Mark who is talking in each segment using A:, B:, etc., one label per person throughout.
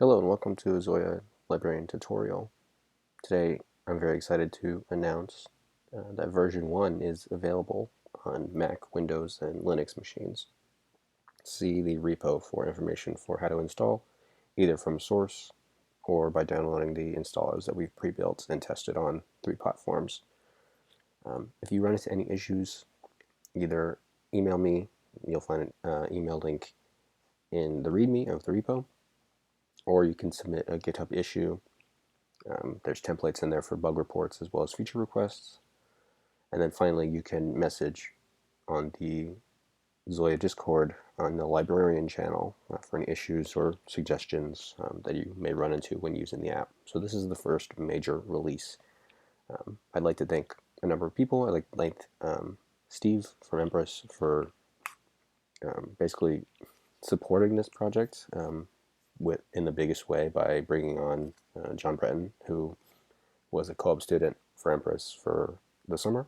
A: Hello and welcome to a ZOIA Librarian tutorial. Today I'm very excited to announce that version 1 is available on Mac, Windows, and Linux machines. See the repo for information for how to install, either from source or by downloading the installers that we've pre-built and tested on 3 platforms. If you run into any issues, either email me, you'll find an email link in the README of the repo, or you can submit a GitHub issue. There's templates in there for bug reports as well as feature requests. And then finally, you can message on the ZOIA Discord on the Librarian channel for any issues or suggestions that you may run into when using the app. So this is the first major release. I'd like to thank a number of people. I'd like to thank Steve from Empress for basically supporting this project in the biggest way by bringing on John Breton, who was a co-op student for Empress for the summer,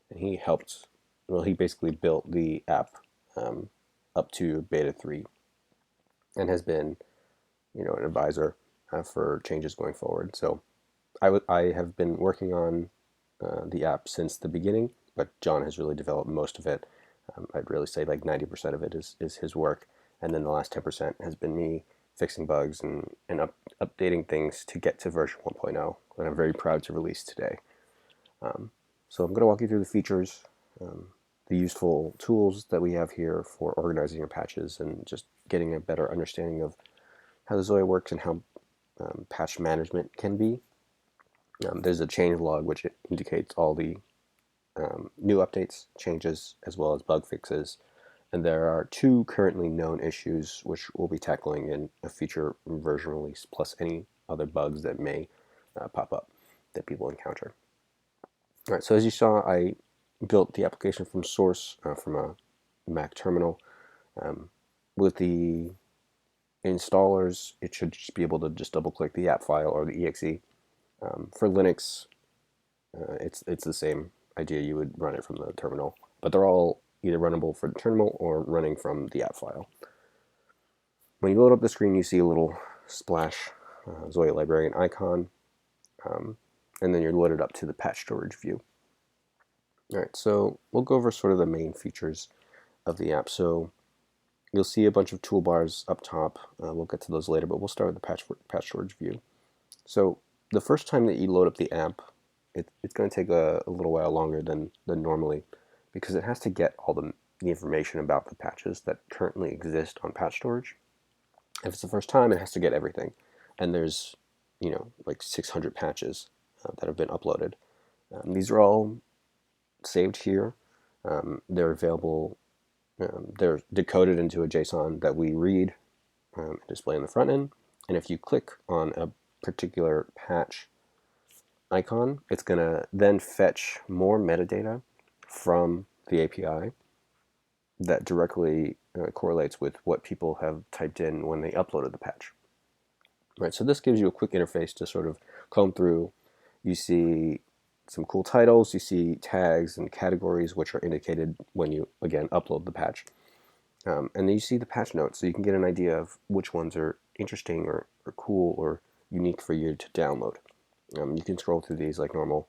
A: and he helped. Well, he basically built the app up to beta 3, and has been, an advisor for changes going forward. So I have been working on the app since the beginning, but John has really developed most of it. I'd really say like 90% of it is his work, and then the last 10% has been me fixing bugs and updating things to get to version 1.0 that I'm very proud to release today. So I'm going to walk you through the features, the useful tools that we have here for organizing your patches and just getting a better understanding of how the ZOIA works and how patch management can be. There's a change log which indicates all the new updates, changes, as well as bug fixes. And there are 2 currently known issues which we'll be tackling in a future version release, plus any other bugs that may pop up that people encounter. All right, so as you saw, I built the application from source from a Mac terminal. With the installers, it should just be able to just double-click the app file or the exe. For Linux, it's the same idea. You would run it from the terminal, but they're all either runnable for the terminal or running from the app file. When you load up the screen, you see a little splash ZOIA Librarian icon, and then you're loaded up to the PatchStorage view. All right, so we'll go over sort of the main features of the app. So you'll see a bunch of toolbars up top. We'll get to those later, but we'll start with the PatchStorage view. So the first time that you load up the app, it's going to take a little while longer than normally, because it has to get all the information about the patches that currently exist on PatchStorage. If it's the first time, it has to get everything. And there's, like 600 patches that have been uploaded. These are all saved here. They're available, they're decoded into a JSON that we read and display on the front end. And if you click on a particular patch icon, it's going to then fetch more metadata from the API that directly correlates with what people have typed in when they uploaded the patch. Right, so this gives you a quick interface to sort of comb through. You see some cool titles, you see tags and categories which are indicated when you, again, upload the patch. And then you see the patch notes, so you can get an idea of which ones are interesting or cool or unique for you to download. You can scroll through these like normal.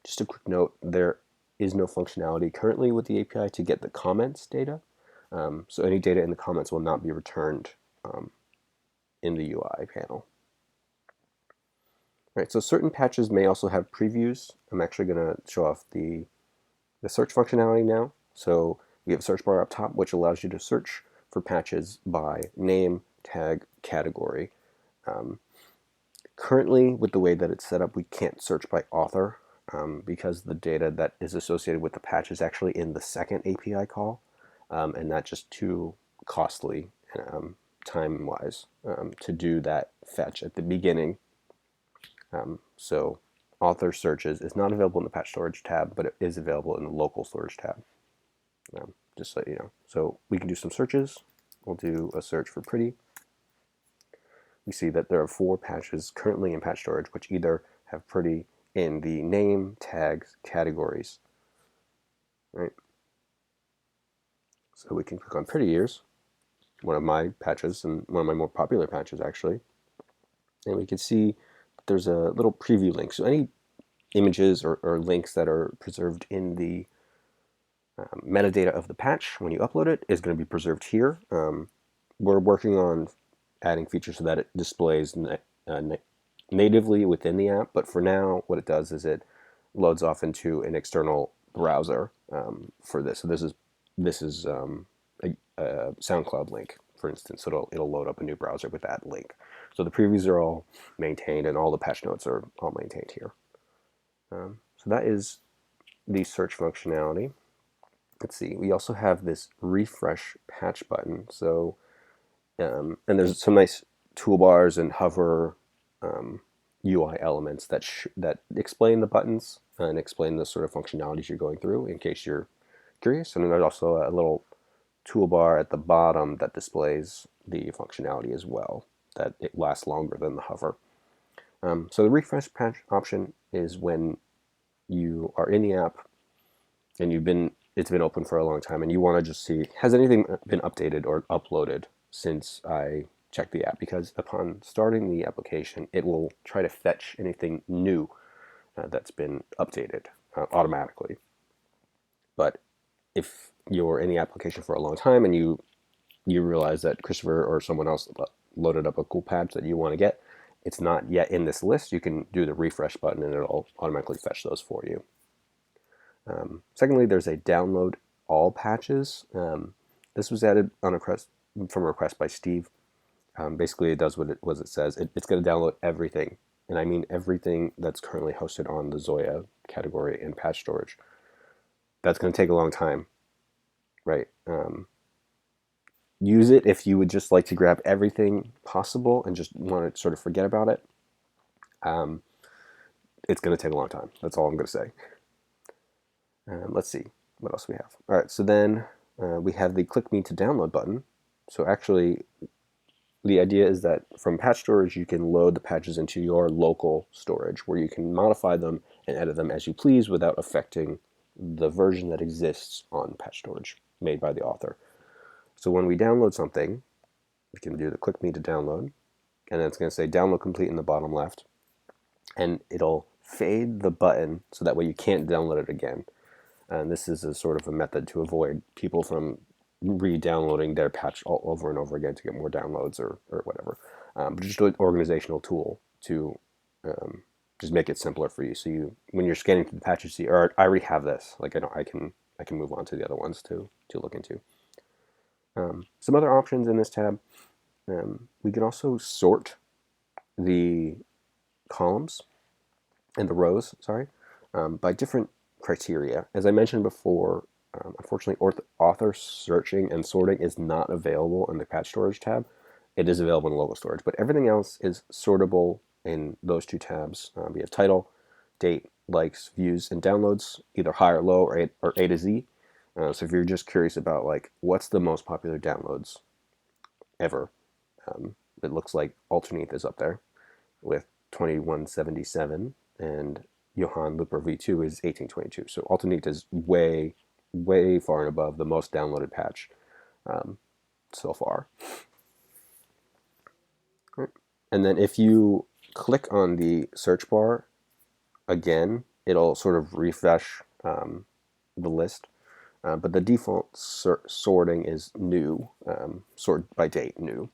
A: Just a quick note, there is no functionality currently with the API to get the comments data. So any data in the comments will not be returned in the UI panel. All right, so certain patches may also have previews. I'm actually going to show off the search functionality now. So we have a search bar up top, which allows you to search for patches by name, tag, category. Currently, with the way that it's set up, we can't search by author because the data that is associated with the patch is actually in the second API call, and that's just too costly time-wise to do that fetch at the beginning. So author searches is not available in the PatchStorage tab, but it is available in the local storage tab, just so you know. So we can do some searches. We'll do a search for pretty. We see that there are 4 patches currently in PatchStorage which either have pretty in the name, tags, categories. Right. So we can click on pretty years, one of my patches and one of my more popular patches actually. And we can see there's a little preview link. So any images or links that are preserved in the metadata of the patch when you upload it is going to be preserved here. We're working on adding features so that it displays natively within the app, but for now what it does is it loads off into an external browser for this. So this is a SoundCloud link, for instance. So it'll load up a new browser with that link. So the previews are all maintained and all the patch notes are all maintained here. So that is the search functionality. Let's see, we also have this refresh patch button. So, and there's some nice toolbars and hover UI elements that explain the buttons and explain the sort of functionalities you're going through in case you're curious. And then there's also a little toolbar at the bottom that displays the functionality as well, that it lasts longer than the hover. So the refresh patch option is when you are in the app and it's been open for a long time and you want to just see, has anything been updated or uploaded since I checked the app? Because upon starting the application, it will try to fetch anything new that's been updated automatically. But if you're in the application for a long time and you realize that Christopher or someone else loaded up a cool patch that you want to get, it's not yet in this list, you can do the refresh button and it'll automatically fetch those for you. Secondly, there's a download all patches. This was added on from a request by Steve. Basically, it does what it says. It's going to download everything, and I mean everything that's currently hosted on the ZOIA category in PatchStorage. That's going to take a long time, right? Use it if you would just like to grab everything possible and just want to sort of forget about it. It's going to take a long time. That's all I'm going to say. Let's see what else we have. All right, so then we have the click me to download button. So actually, the idea is that from PatchStorage, you can load the patches into your local storage where you can modify them and edit them as you please without affecting the version that exists on PatchStorage made by the author. So when we download something, we can do the click me to download, and then it's going to say download complete in the bottom left, and it'll fade the button so that way you can't download it again. And this is a sort of a method to avoid people from re-downloading their patch all over and over again to get more downloads or whatever. But just an organizational tool to just make it simpler for you. So when you're scanning through the patches, you see, or I already have this. Like I can move on to the other ones to look into. Some other options in this tab. We can also sort the columns and the rows, sorry, by different criteria. As I mentioned before, unfortunately, author searching and sorting is not available in the PatchStorage tab. It is available in local storage, but everything else is sortable in those two tabs. We have title, date, likes, views, and downloads, either high or low, or A to Z. So if you're just curious about like what's the most popular downloads ever, it looks like Alternate is up there with 2177, and Johann Looper V2 is 1822. So Alternate is way, way far and above the most downloaded patch so far. And then if you click on the search bar again, it'll sort of refresh the list. But the default sorting is new, sort by date, new.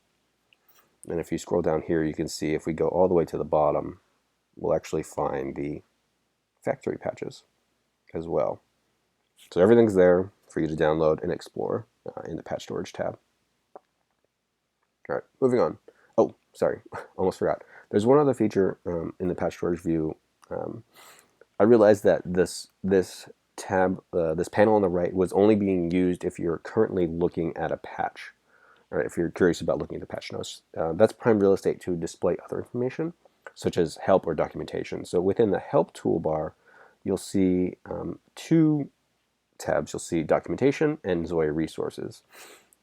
A: And if you scroll down here, you can see if we go all the way to the bottom, we'll actually find the factory patches as well. So everything's there for you to download and explore in the PatchStorage tab. All right, moving on. Oh, sorry, almost forgot. There's one other feature in the PatchStorage view. I realized that this tab, this panel on the right, was only being used if you're currently looking at a patch, or if you're curious about looking at the patch notes. That's prime real estate to display other information, such as help or documentation. So within the help toolbar, you'll see two tabs. You'll see documentation and ZOIA resources.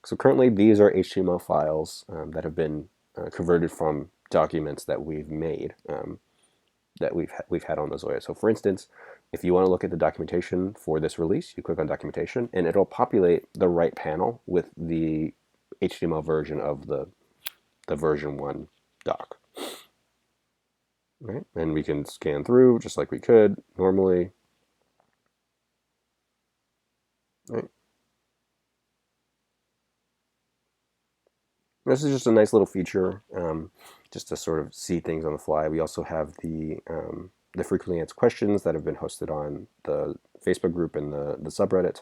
A: So currently these are HTML files that have been converted from documents that we've made, that we've had on the ZOIA. So for instance, if you want to look at the documentation for this release, you click on documentation and it'll populate the right panel with the HTML version of the version 1 doc. Right? And we can scan through just like we could normally. Right? This is just a nice little feature, just to sort of see things on the fly. We also have the frequently asked questions that have been hosted on the Facebook group and the subreddit.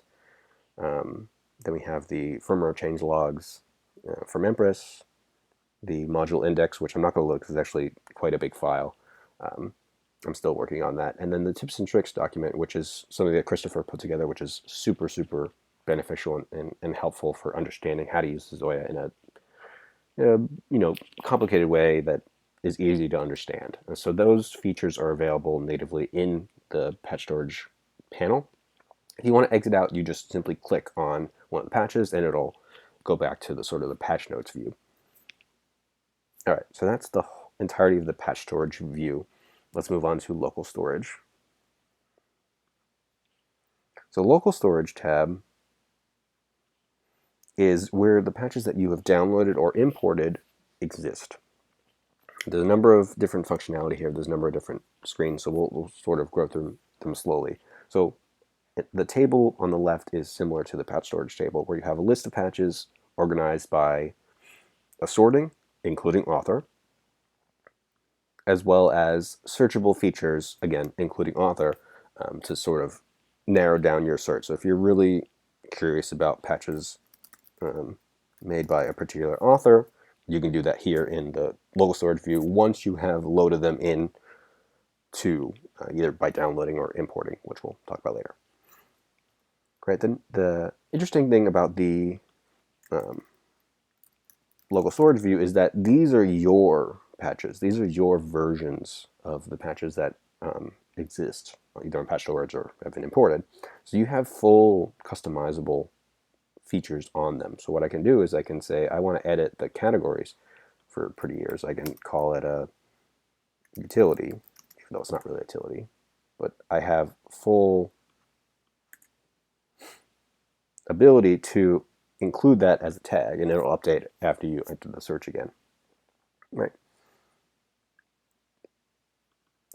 A: Then we have the firmware change logs from Empress, the module index, which I'm not going to load because it's actually quite a big file. I'm still working on that. And then the tips and tricks document, which is something that Christopher put together, which is super, super beneficial and helpful for understanding how to use ZOIA in a complicated way that is easy to understand. And so those features are available natively in the PatchStorage panel. If you want to exit out, you just simply click on one of the patches and it'll go back to the sort of the patch notes view. All right, so that's the entirety of the patch storage view. Let's move on to local storage. So local storage tab is where the patches that you have downloaded or imported exist. There's a number of different functionality here. There's a number of different screens, so we'll sort of go through them slowly. So the table on the left is similar to the patch storage table, where you have a list of patches organized by a sorting, including author, as well as searchable features, again, including author, to sort of narrow down your search. So if you're really curious about patches made by a particular author, you can do that here in the local storage view once you have loaded them in to either by downloading or importing, which we'll talk about later. Right, then the interesting thing about the local storage view is that these are your patches. These are your versions of the patches that exist, either in patch storage or have been imported. So you have full customizable features on them. So what I can do is I can say I want to edit the categories for pretty years. I can call it a utility, even though it's not really a utility, but I have full ability to include that as a tag, and it'll update after you enter the search again. Right.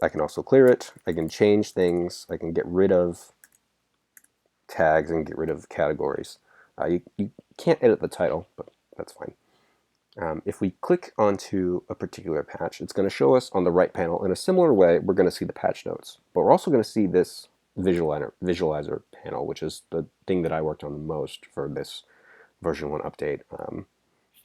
A: I can also clear it. I can change things. I can get rid of tags and get rid of categories. You can't edit the title, but that's fine. If we click onto a particular patch, it's going to show us on the right panel. In a similar way, we're going to see the patch notes, but we're also going to see this visualizer panel, which is the thing that I worked on the most for this version 1 update,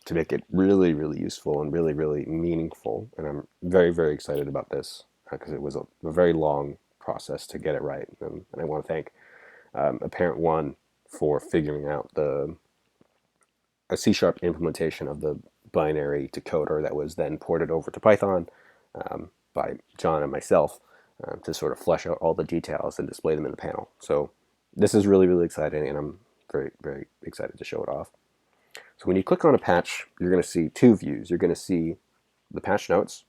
A: to make it really, really useful and really, really meaningful. And I'm very, very excited about this because it was a very long process to get it right. And I want to thank Apparent One for figuring out a C# implementation of the binary decoder that was then ported over to Python by John and myself to sort of flesh out all the details and display them in the panel. So this is really, really exciting, and I'm very, very excited to show it off. So when you click on a patch, you're going to see two views. You're going to see the patch notes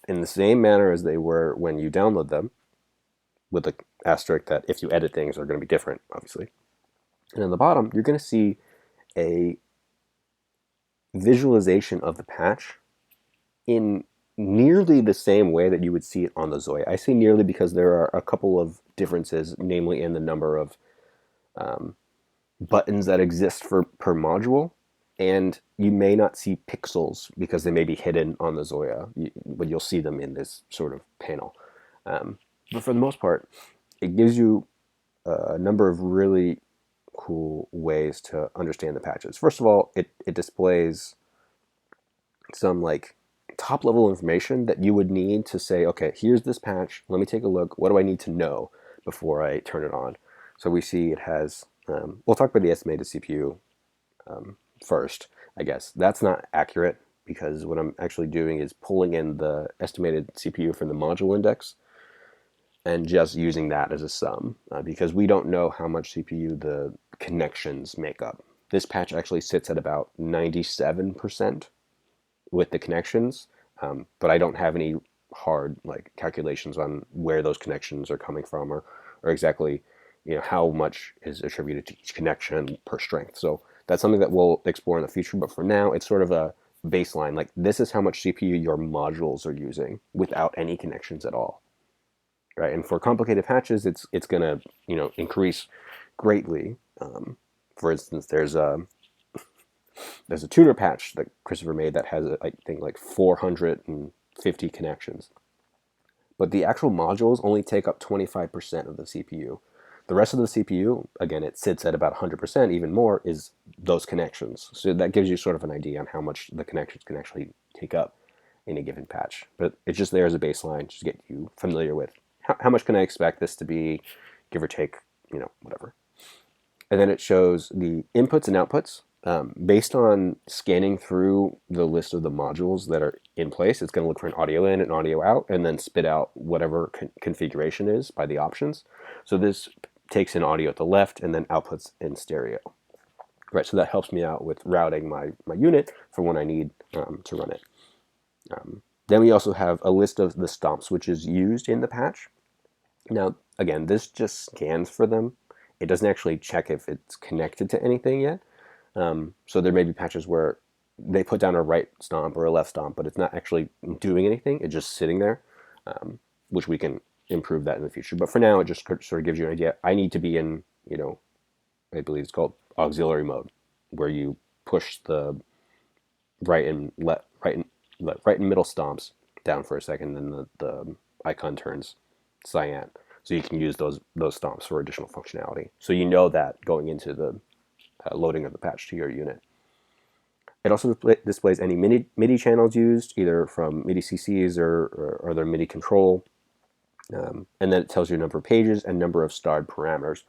A: in the same manner as they were when you download them, with the asterisk that if you edit things, they're going to be different, obviously. And in the bottom, you're going to see a visualization of the patch in nearly the same way that you would see it on the ZOIA. I say nearly because there are a couple of differences, namely in the number of buttons that exist per module, and you may not see pixels because they may be hidden on the ZOIA, but you'll see them in this sort of panel. But for the most part, it gives you a number of really cool ways to understand the patches. First of all, it displays some like top level information that you would need to say, okay, here's this patch, let me take a look, what do I need to know before I turn it on? So we see it has, we'll talk about the estimated CPU first, I guess. That's not accurate because what I'm actually doing is pulling in the estimated CPU from the module index and just using that as a sum because we don't know how much CPU the connections make up. This patch actually sits at about 97% with the connections, but I don't have any hard like calculations on where those connections are coming from or exactly how much is attributed to each connection per strength. So That's something that we'll explore in the future, but for now, it's sort of a baseline. Like, this is how much CPU your modules are using without any connections at all, right? And for complicated patches, it's going to, increase greatly. For instance, there's a tuner patch that Christopher made that has, I think, like 450 connections. But the actual modules only take up 25% of the CPU. The rest of the CPU, again, it sits at about 100%, even more, is those connections. So that gives you sort of an idea on how much the connections can actually take up in a given patch. But it's just there as a baseline, just to get you familiar with how much can I expect this to be, give or take, whatever. And then it shows the inputs and outputs. Based on scanning through the list of the modules that are in place, it's going to look for an audio in and audio out, and then spit out whatever configuration is by the options. So this takes in audio at the left and then outputs in stereo. Right, so that helps me out with routing my unit for when I need to run it. Then we also have a list of the stomp switches used in the patch. Now, again, this just scans for them. It doesn't actually check if it's connected to anything yet. So there may be patches where they put down a right stomp or a left stomp, but it's not actually doing anything. It's just sitting there, which we can improve that in the future. But for now, it just sort of gives you an idea. I need to be in, I believe it's called auxiliary mode, where you push the right and middle stomps down for a second, and the icon turns cyan. So you can use those stomps for additional functionality. So you know that going into the loading of the patch to your unit. It also displays any MIDI channels used, either from MIDI CCs or other MIDI control. And then it tells you number of pages and number of starred parameters.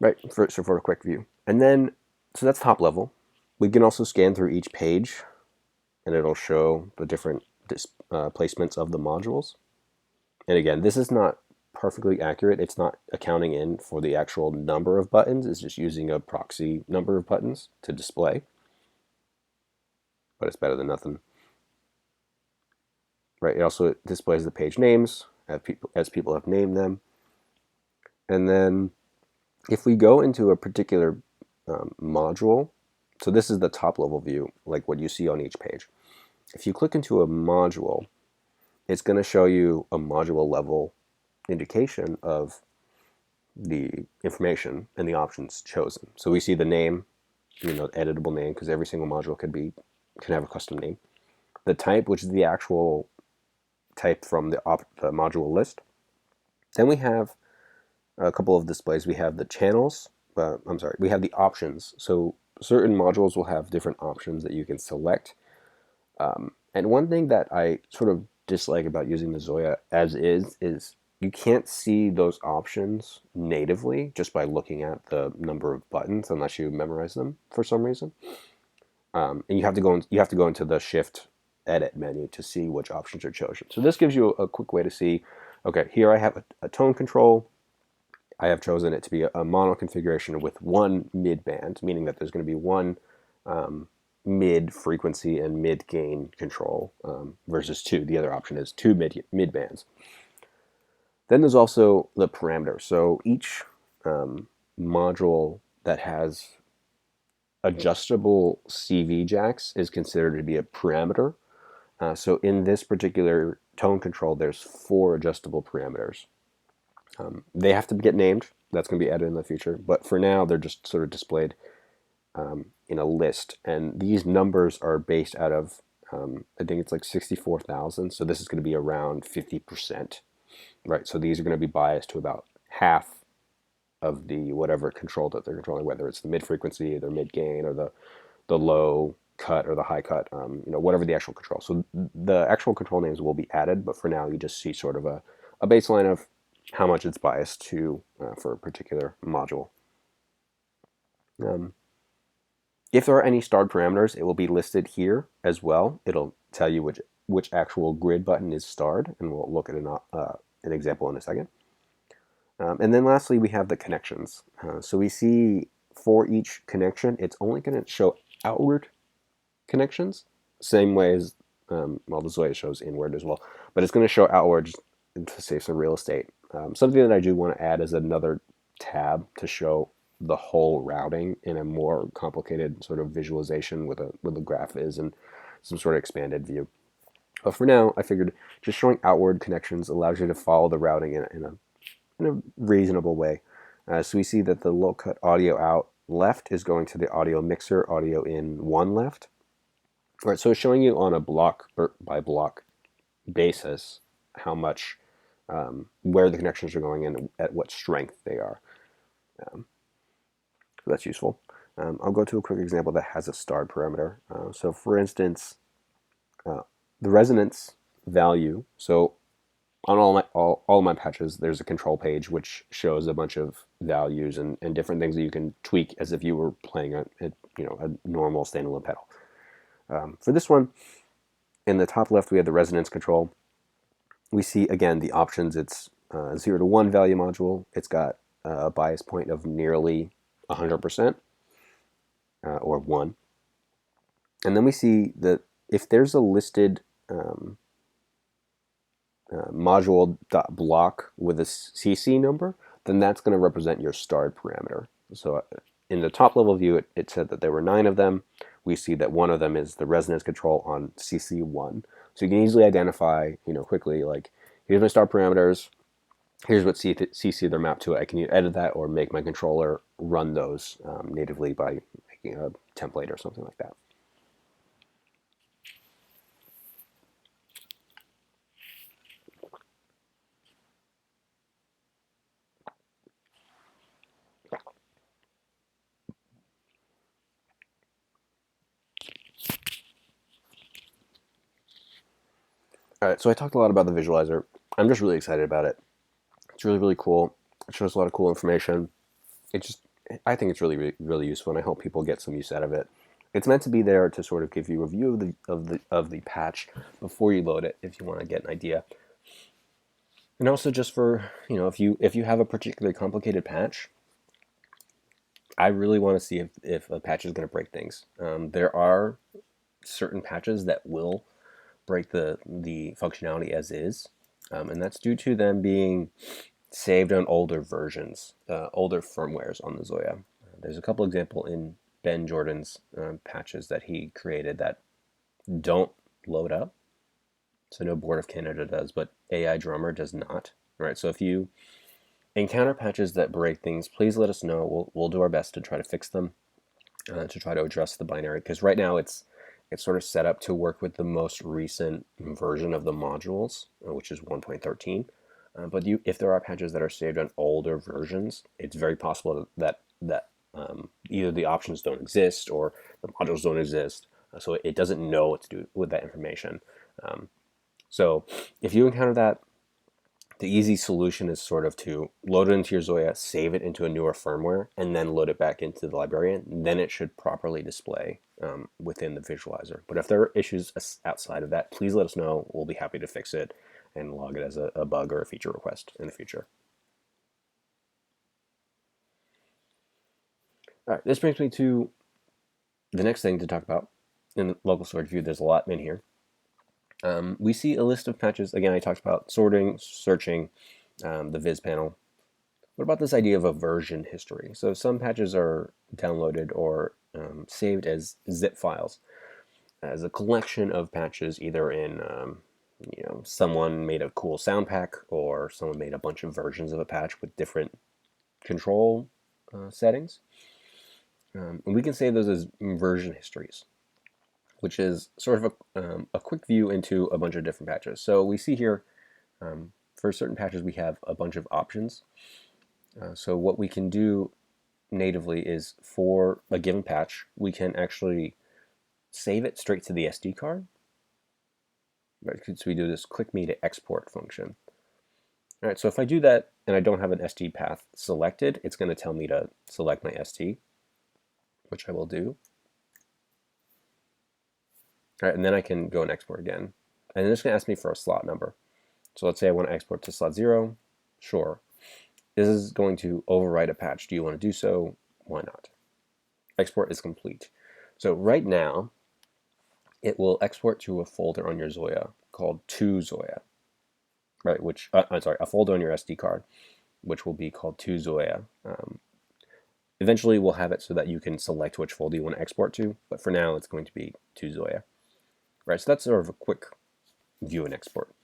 A: Right, for a quick view. And then, so that's top level. We can also scan through each page, and it'll show the different placements of the modules. And again, this is not perfectly accurate. It's not accounting in for the actual number of buttons. It's just using a proxy number of buttons to display. But it's better than nothing. Right, it also displays the page names as people have named them. And then if we go into a particular module, so this is the top level view, like what you see on each page. If you click into a module, it's going to show you a module level indication of the information and the options chosen. So we see the name, editable name, because every single module can have a custom name. The type, which is the actual type from the module list. Then we have a couple of displays. We have the channels. We have the options. So certain modules will have different options that you can select. And one thing that I sort of dislike about using the ZOIA as is you can't see those options natively just by looking at the number of buttons unless you memorize them for some reason. And you have to go into the Shift Edit menu to see which options are chosen. So this gives you a quick way to see, okay, here I have a tone control. I have chosen it to be a mono configuration with one mid band, meaning that there's going to be one mid frequency and mid gain control versus two. The other option is two mid bands. Then there's also the parameters. So each module that has adjustable CV jacks is considered to be a parameter. So in this particular tone control, there's 4 adjustable parameters. They have to get named. That's going to be added in the future. But for now, they're just sort of displayed in a list. And these numbers are based out of, I think it's like 64,000. So this is going to be around 50%. Right, so these are going to be biased to about half of the whatever control that they're controlling, whether it's the mid frequency, or the mid gain, or the low cut or the high cut, whatever the actual control. So the actual control names will be added, but for now you just see sort of a baseline of how much it's biased to for a particular module. If there are any starred parameters, it will be listed here as well. It'll tell you which actual grid button is starred, and we'll look at an example in a second. And then lastly, we have the connections. So we see for each connection, it's only going to show outward connections, same way as the ZOIA shows inward as well. But it's going to show outward to save some real estate. Something that I do want to add is another tab to show the whole routing in a more complicated sort of visualization with a graph is and some sort of expanded view. But for now, I figured just showing outward connections allows you to follow the routing in a reasonable way. So we see that the low cut audio out left is going to the audio mixer, audio in one left. All right, so it's showing you on a block by block basis how much, where the connections are going and at what strength they are. So that's useful. I'll go to a quick example that has a starred parameter. So for instance, the resonance value. So on all of my patches, there's a control page which shows a bunch of values and different things that you can tweak as if you were playing a normal standalone pedal. For this one, in the top left, we have the resonance control. We see again the options. It's 0 to 1 value module. It's got a bias point of nearly 100% or 1. And then we see that if there's a listed module.block with a CC number, then that's going to represent your starred parameter. So in the top level view, it said that there were 9 of them. We see that one of them is the resonance control on CC1. So you can easily identify, quickly, like, here's my starred parameters, here's what CC they're mapped to. I can edit that or make my controller run those natively by making a template or something like that. All right, so I talked a lot about the visualizer. I'm just really excited about it. It's really, really cool. It shows a lot of cool information. I think it's really, really, really useful, and I hope people get some use out of it. It's meant to be there to sort of give you a view of the patch before you load it, if you want to get an idea. And also just for, if you have a particularly complicated patch, I really want to see if a patch is going to break things. There are certain patches that will break the functionality as is, and that's due to them being saved on older versions, older firmwares on the ZOIA. There's a couple examples in Ben Jordan's patches that he created that don't load up. So no Board of Canada does, but AI Drummer does not. All right, so if you encounter patches that break things, please let us know. We'll do our best to try to fix them, to try to address the binary, because right now it's sort of set up to work with the most recent version of the modules, which is 1.13. But if there are patches that are saved on older versions, it's very possible that either the options don't exist or the modules don't exist, so it doesn't know what to do with that information. So if you encounter that, the easy solution is sort of to load it into your ZOIA, save it into a newer firmware, and then load it back into the Librarian. Then it should properly display within the visualizer. But if there are issues outside of that, please let us know. We'll be happy to fix it and log it as a bug or a feature request in the future. All right, this brings me to the next thing to talk about. In the local storage view, there's a lot in here. We see a list of patches. Again, I talked about sorting, searching, the viz panel. What about this idea of a version history? So some patches are downloaded or saved as zip files, as a collection of patches, either in someone made a cool sound pack, or someone made a bunch of versions of a patch with different control settings. And we can save those as version histories, which is sort of a quick view into a bunch of different patches. So we see here, for certain patches, we have a bunch of options. So what we can do natively is, for a given patch, we can actually save it straight to the SD card. Right, so we do this click me to export function. All right, so if I do that and I don't have an SD path selected, it's going to tell me to select my SD, which I will do. All right, and then I can go and export again. And then it's going to ask me for a slot number. So let's say I want to export to slot 0. Sure. This is going to overwrite a patch. Do you want to do so? Why not? Export is complete. So right now, it will export to a folder on your ZOIA called toZOIA, right? Which I'm sorry, a folder on your SD card, which will be called toZOIA. Eventually, we'll have it so that you can select which folder you want to export to, but for now, it's going to be to ZOIA. Right, so that's sort of a quick view and export.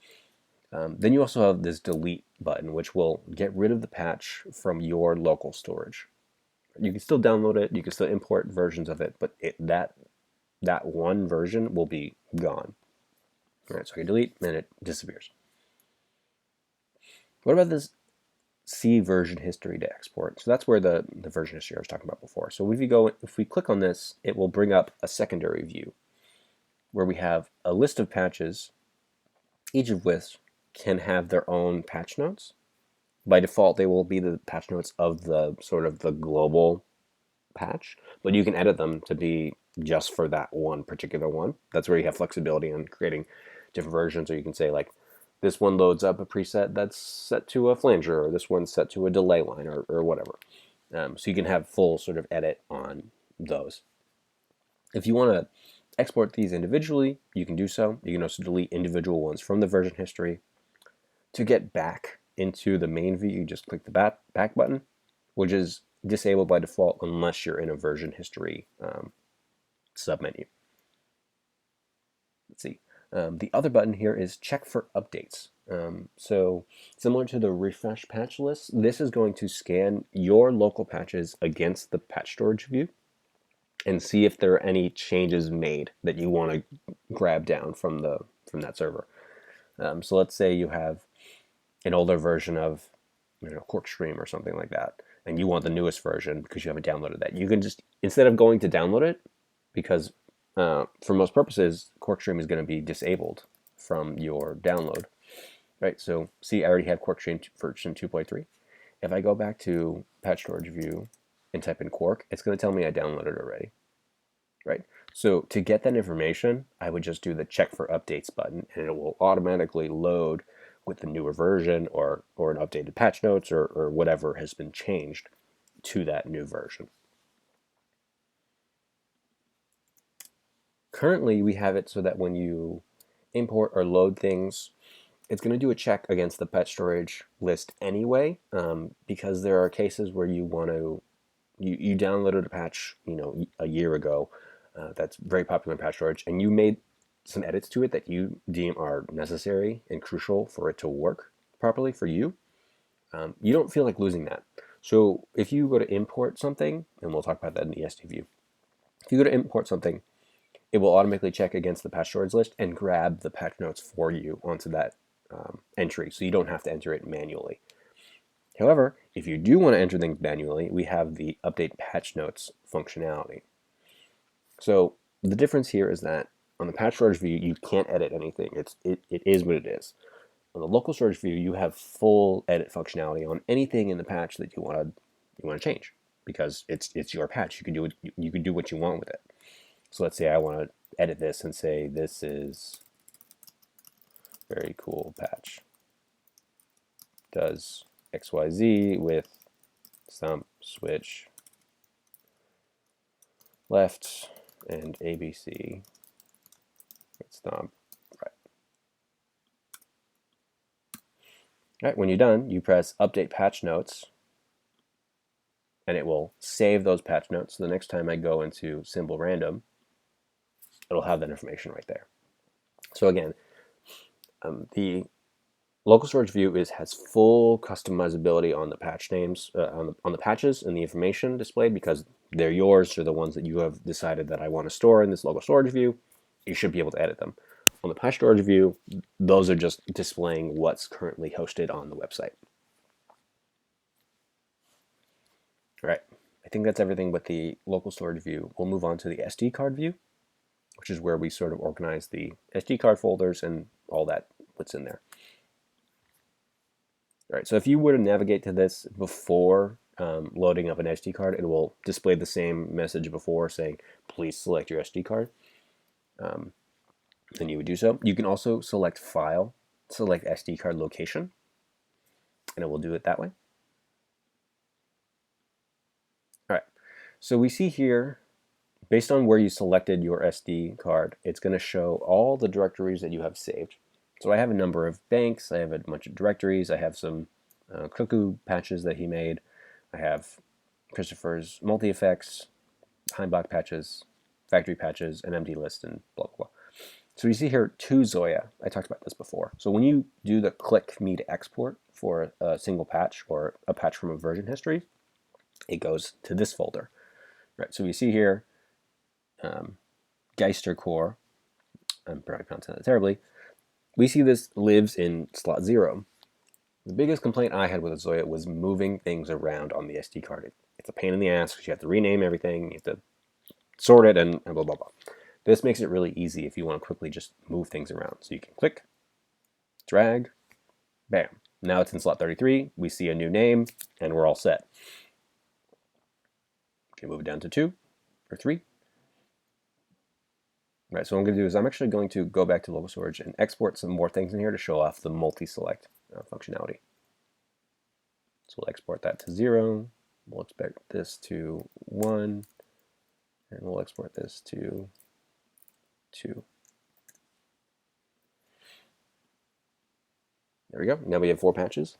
A: Then you also have this delete button, which will get rid of the patch from your local storage. You can still download it, you can still import versions of it, but that one version will be gone. All right, so I can delete, and it disappears. What about this see version history to export? So that's where the version history I was talking about before. So if we click on this, it will bring up a secondary view where we have a list of patches, each of which can have their own patch notes. By default, they will be the patch notes of the sort of the global patch, but you can edit them to be just for that one particular one. That's where you have flexibility on creating different versions, or you can say like, this one loads up a preset that's set to a flanger, or this one's set to a delay line, or whatever. So you can have full sort of edit on those. If you want to export these individually, you can do so. You can also delete individual ones from the version history. To get back into the main view, you just click the back button, which is disabled by default unless you're in a version history submenu. Let's see. The other button here is check for updates. So similar to the refresh patch list, this is going to scan your local patches against the PatchStorage view and see if there are any changes made that you want to grab down from that server. So let's say you have an older version of Corkstream or something like that, and you want the newest version because you haven't downloaded that. You can just, instead of going to download it, because for most purposes, Corkstream is going to be disabled from your download, right? So see, I already have Corkstream version 2.3. If I go back to PatchStorage view and type in Quark, it's going to tell me I downloaded already, right? So to get that information, I would just do the check for updates button, and it will automatically load with the newer version or an updated patch notes or whatever has been changed to that new version. Currently, we have it so that when you import or load things, it's going to do a check against the PatchStorage list anyway, because there are cases where you want to, you downloaded a patch, a year ago, that's very popular in PatchStorage, and you made some edits to it that you deem are necessary and crucial for it to work properly for you. You don't feel like losing that. So if you go to import something, and we'll talk about that in the SD view, if you go to import something, it will automatically check against the PatchStorage list and grab the patch notes for you onto that entry, so you don't have to enter it manually. However, if you do want to enter things manually, we have the update patch notes functionality. So the difference here is that on the patch storage view, you can't edit anything. It is what it is. On the local storage view, you have full edit functionality on anything in the patch that you want to change, because it's your patch. You can do what you want with it. So let's say I want to edit this and say this is very cool patch. Does XYZ with stomp, switch, left, and ABC with stomp, right. Right, when you're done, you press update patch notes, and it will save those patch notes. So the next time I go into symbol random, it'll have that information right there. So again, the local storage view has full customizability on the patch names, on the patches and the information displayed, because they're yours. They're the ones that you have decided that I want to store in this local storage view. You should be able to edit them. On the patch storage view, those are just displaying what's currently hosted on the website. All right, I think that's everything with the local storage view. We'll move on to the SD card view, which is where we sort of organize the SD card folders and all that what's in there. All right, so if you were to navigate to this before loading up an SD card, it will display the same message before saying, please select your SD card. Then you would do so. You can also select file, select SD card location, and it will do it that way. All right, so we see here, based on where you selected your SD card, it's going to show all the directories that you have saved. So I have a number of banks, I have a bunch of directories, I have some cuckoo patches that he made, I have Christopher's multi-effects, Heimbach patches, factory patches, an empty list, and blah, blah, blah. So you see here to ZOIA. I talked about this before. So when you do the click me to export for a single patch or a patch from a version history, it goes to this folder. Right. So we see here Geister core. I'm probably pronouncing that terribly. We see this lives in slot 0. The biggest complaint I had with ZOIA was moving things around on the SD card. It's a pain in the ass because you have to rename everything, you have to sort it, and blah, blah, blah. This makes it really easy if you want to quickly just move things around. So you can click, drag, bam. Now it's in slot 33. We see a new name, and we're all set. Okay, move it down to 2 or 3. Right, so what I'm going to do is I'm actually going to go back to local storage and export some more things in here to show off the multi-select functionality. So we'll export that to 0. We'll export this to 1. And we'll export this to 2. There we go. Now we have 4 patches.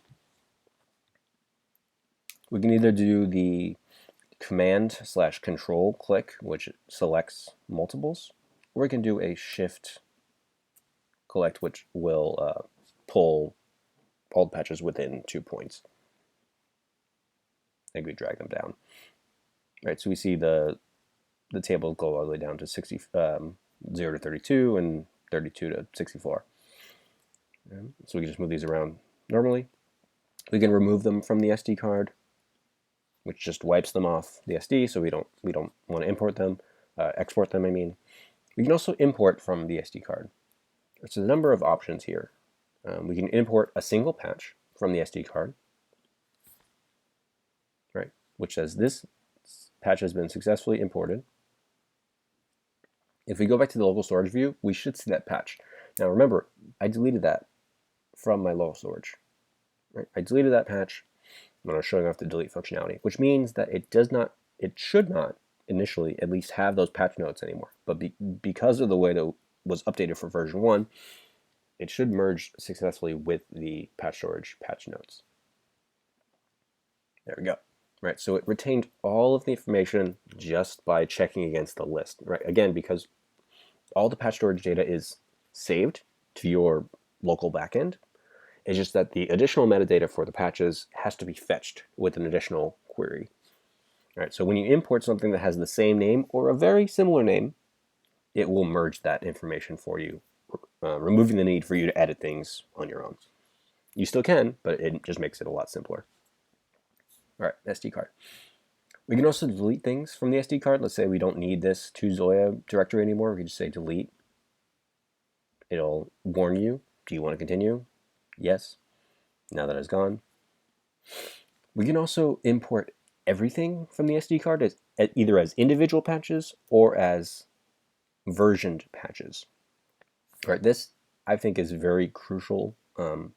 A: We can either do the command/control click, which selects multiples, or we can do a shift collect, which will pull all the patches within 2 points. And we drag them down. Right, so we see the table go all the way down to 0 to 32 and 32 to 64. So we can just move these around normally. We can remove them from the SD card, which just wipes them off the SD, so we don't want to import them, export them, I mean. We can also import from the SD card. There's a number of options here. We can import a single patch from the SD card, right, which says this patch has been successfully imported. If we go back to the local storage view, we should see that patch. Now remember, I deleted that from my local storage. Right? I deleted that patch when I was showing off the delete functionality, which means that it should not initially at least have those patch notes anymore. But because of the way that it was updated for version 1, it should merge successfully with the PatchStorage patch notes. There we go. Right, so it retained all of the information just by checking against the list. Right, again, because all the PatchStorage data is saved to your local backend. It's just that the additional metadata for the patches has to be fetched with an additional query. All right, so when you import something that has the same name or a very similar name, it will merge that information for you, removing the need for you to edit things on your own. You still can, but it just makes it a lot simpler. All right, SD card. We can also delete things from the SD card. Let's say we don't need this to ZOIA directory anymore. We can just say delete. It'll warn you. Do you want to continue? Yes. Now that it's gone. We can also import everything from the SD card as either as individual patches or as versioned patches. Right, this I think is very crucial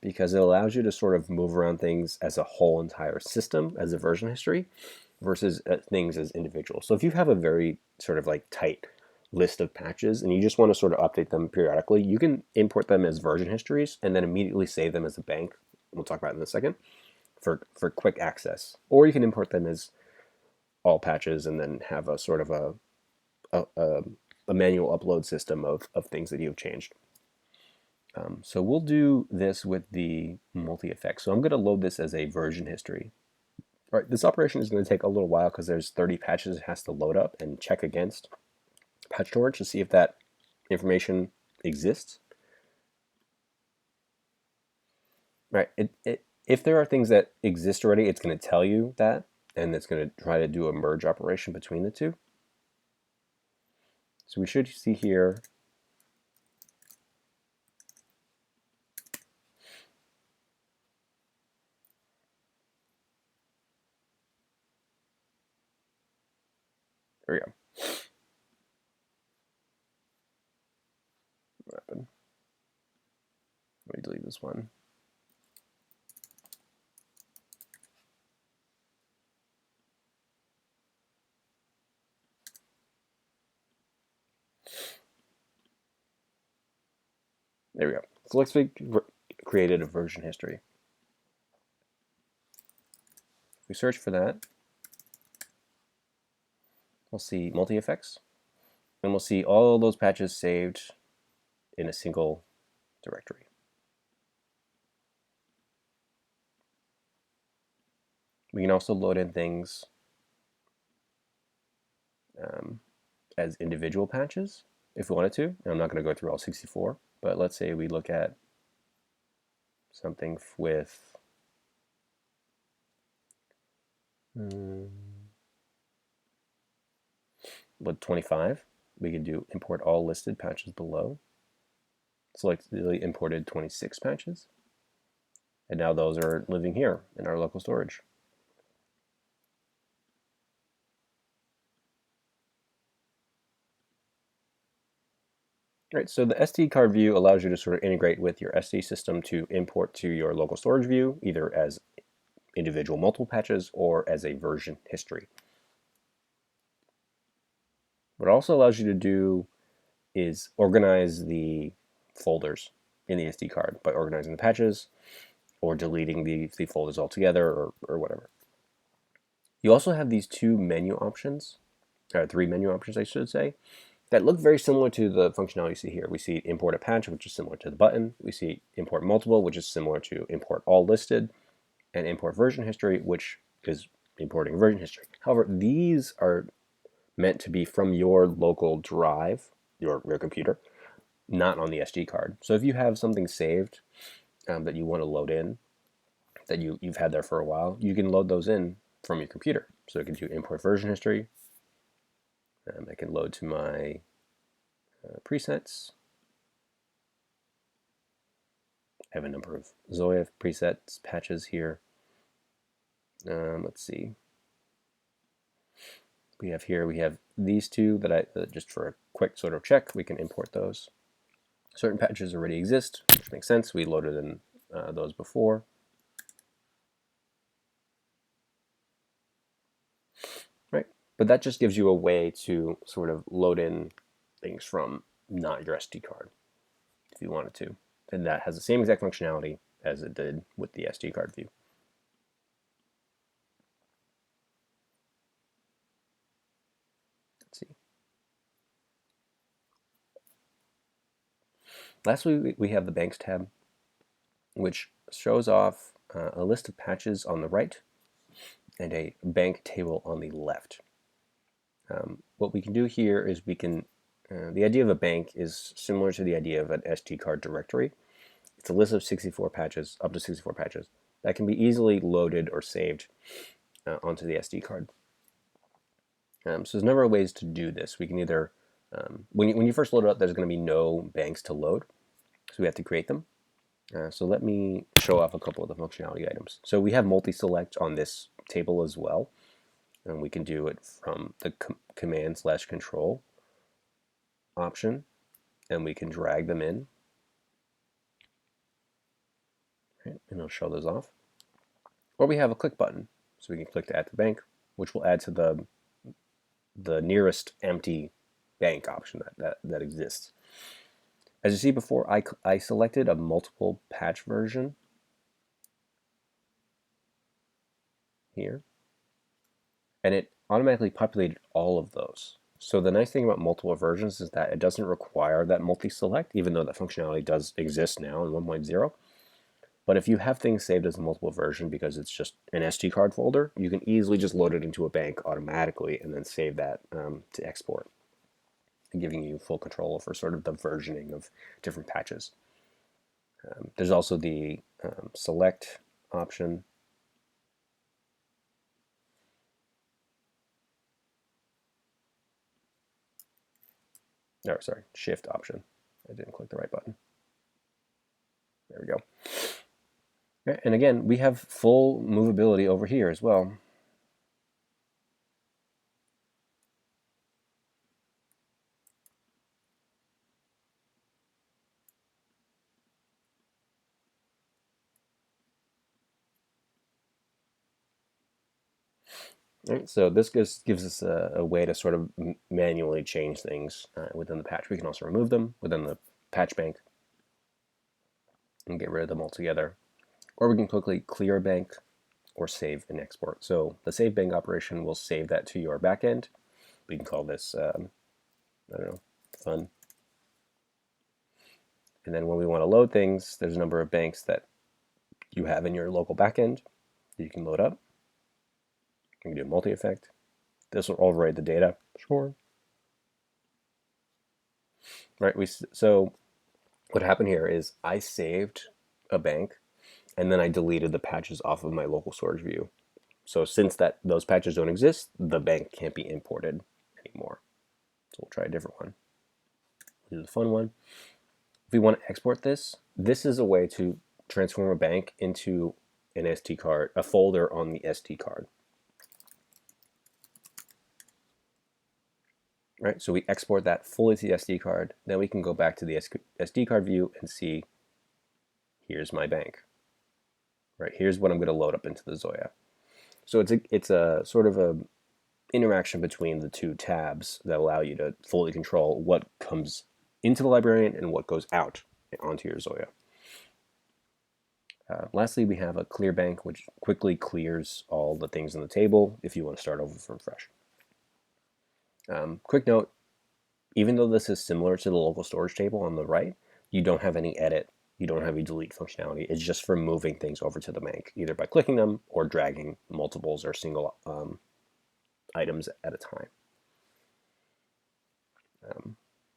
A: because it allows you to sort of move around things as a whole entire system as a version history versus things as individual. So if you have a very sort of like tight list of patches and you just want to sort of update them periodically, you can import them as version histories and then immediately save them as a bank. We'll talk about it in a second for quick access. Or you can import them as all patches and then have a sort of a manual upload system of things that you've changed. So we'll do this with the multi-effect. So I'm going to load this as a version history. All right, this operation is going to take a little while because there's 30 patches it has to load up and check against PatchStorage to see if that information exists. Right, if there are things that exist already, it's going to tell you that, and it's going to try to do a merge operation between the two. So we should see here there we go. What happened? Let me delete this one. There we go. So let's created a version history. If we search for that, we'll see multi-effects, and we'll see all those patches saved in a single directory. We can also load in things as individual patches if we wanted to. And I'm not going to go through all 64, but let's say we look at something with with 25. We can do import all listed patches below. Select the imported 26 patches. And now those are living here in our local storage. Right, so the SD card view allows you to sort of integrate with your SD system to import to your local storage view, either as individual multiple patches or as a version history. What it also allows you to do is organize the folders in the SD card by organizing the patches or deleting the folders altogether or whatever. You also have these three menu options, I should say, that look very similar to the functionality you see here. We see import a patch, which is similar to the button. We see import multiple, which is similar to import all listed, and import version history, which is importing version history. However, these are meant to be from your local drive, your computer, not on the SD card. So if you have something saved that you want to load in, that you've had there for a while, you can load those in from your computer. So I can do import version history. I can load to my presets. I have a number of ZOIA presets, patches here. Let's see. We have these two that just for a quick sort of check, we can import those. Certain patches already exist, which makes sense. We loaded in those before. Right, but that just gives you a way to sort of load in things from not your SD card if you wanted to. And that has the same exact functionality as it did with the SD card view. Let's see. Lastly, we have the Banks tab, which shows off a list of patches on the right and a bank table on the left. What we can do here is we can, the idea of a bank is similar to the idea of an SD card directory. It's a list of 64 patches, up to 64 patches, that can be easily loaded or saved onto the SD card. So there's a number of ways to do this. We can either, when you first load it up, there's going to be no banks to load, so we have to create them. So let me show off a couple of the functionality items. So we have multi-select on this table as well, and we can do it from the command/control option, and we can drag them in. Right, and I'll show those off. Or we have a click button, so we can click to add to bank, which will add to the nearest empty bank option that exists. As you see before, I selected a multiple patch version here, and it automatically populated all of those. So the nice thing about multiple versions is that it doesn't require that multi-select, even though that functionality does exist now in 1.0. But if you have things saved as a multiple version because it's just an SD card folder, you can easily just load it into a bank automatically and then save that to export, giving you full control over sort of the versioning of different patches. There's also the select option. Or sorry, shift option. I didn't click the right button. There we go. Okay, and again, we have full movability over here as well. Right, so this gives us a way to sort of manually change things within the patch. We can also remove them within the patch bank and get rid of them altogether. Or we can quickly clear a bank or save and export. So the save bank operation will save that to your backend, we can call this, I don't know, fun. And then when we want to load things, there's a number of banks that you have in your local backend that you can load up. You can do a multi-effect. This will override the data. Sure. Right. So what happened here is I saved a bank, and then I deleted the patches off of my local storage view. So since those patches don't exist, the bank can't be imported anymore. So we'll try a different one. This is a fun one. If we want to export this, this is a way to transform a bank into an SD card, a folder on the SD card. Right, so we export that fully to the SD card. Then we can go back to the SD card view and see, here's my bank. Right, here's what I'm going to load up into the ZOIA. So it's a sort of a interaction between the two tabs that allow you to fully control what comes into the librarian and what goes out onto your ZOIA. Lastly, we have a clear bank, which quickly clears all the things in the table if you want to start over from fresh. Quick note, even though this is similar to the local storage table on the right, you don't have any edit, you don't have any delete functionality. It's just for moving things over to the bank, either by clicking them or dragging multiples or single items at a time.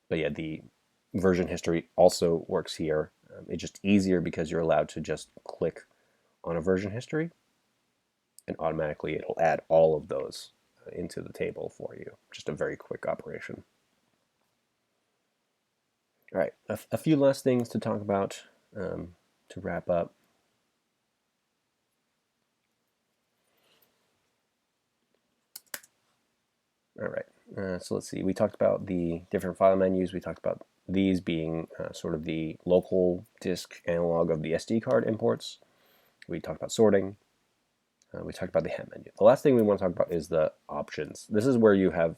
A: But yeah, the version history also works here. It's just easier because you're allowed to just click on a version history and automatically it'll add all of those into the table for you. Just a very quick operation. All right, a few last things to talk about to wrap up. All right, so let's see. We talked about the different file menus. We talked about these being sort of the local disk analog of the SD card imports. We talked about sorting. We talked about the head menu. The last thing we want to talk about is the options. This is where you have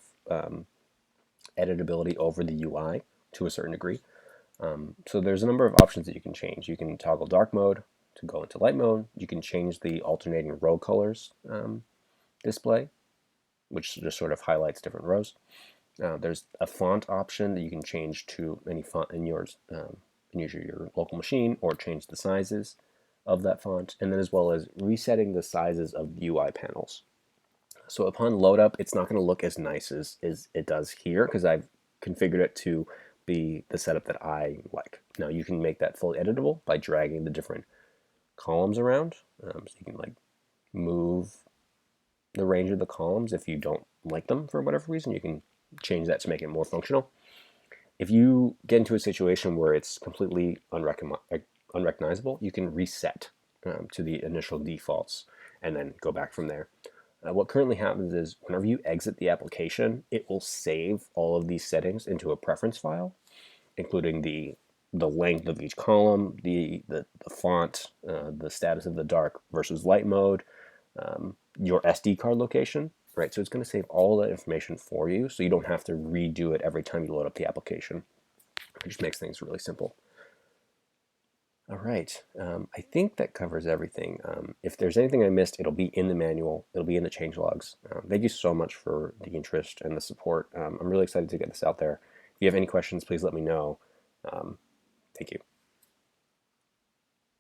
A: editability over the UI to a certain degree. So there's a number of options that you can change. You can toggle dark mode to go into light mode. You can change the alternating row colors display, which just sort of highlights different rows. There's a font option that you can change to any font in your local machine, or change the sizes of that font, and then as well as resetting the sizes of UI panels. So upon load up, it's not going to look as nice as it does here because I've configured it to be the setup that I like. Now you can make that fully editable by dragging the different columns around. So you can like move the range of the columns if you don't like them for whatever reason. You can change that to make it more functional. If you get into a situation where it's completely unrecognizable, you can reset to the initial defaults and then go back from there. What currently happens is whenever you exit the application, it will save all of these settings into a preference file, including the length of each column, the font, the status of the dark versus light mode, your SD card location, right? So it's going to save all that information for you, so you don't have to redo it every time you load up the application. It just makes things really simple. All right, I think that covers everything. If there's anything I missed, it'll be in the manual. It'll be in the changelogs. Thank you so much for the interest and the support. I'm really excited to get this out there. If you have any questions, please let me know. Thank you.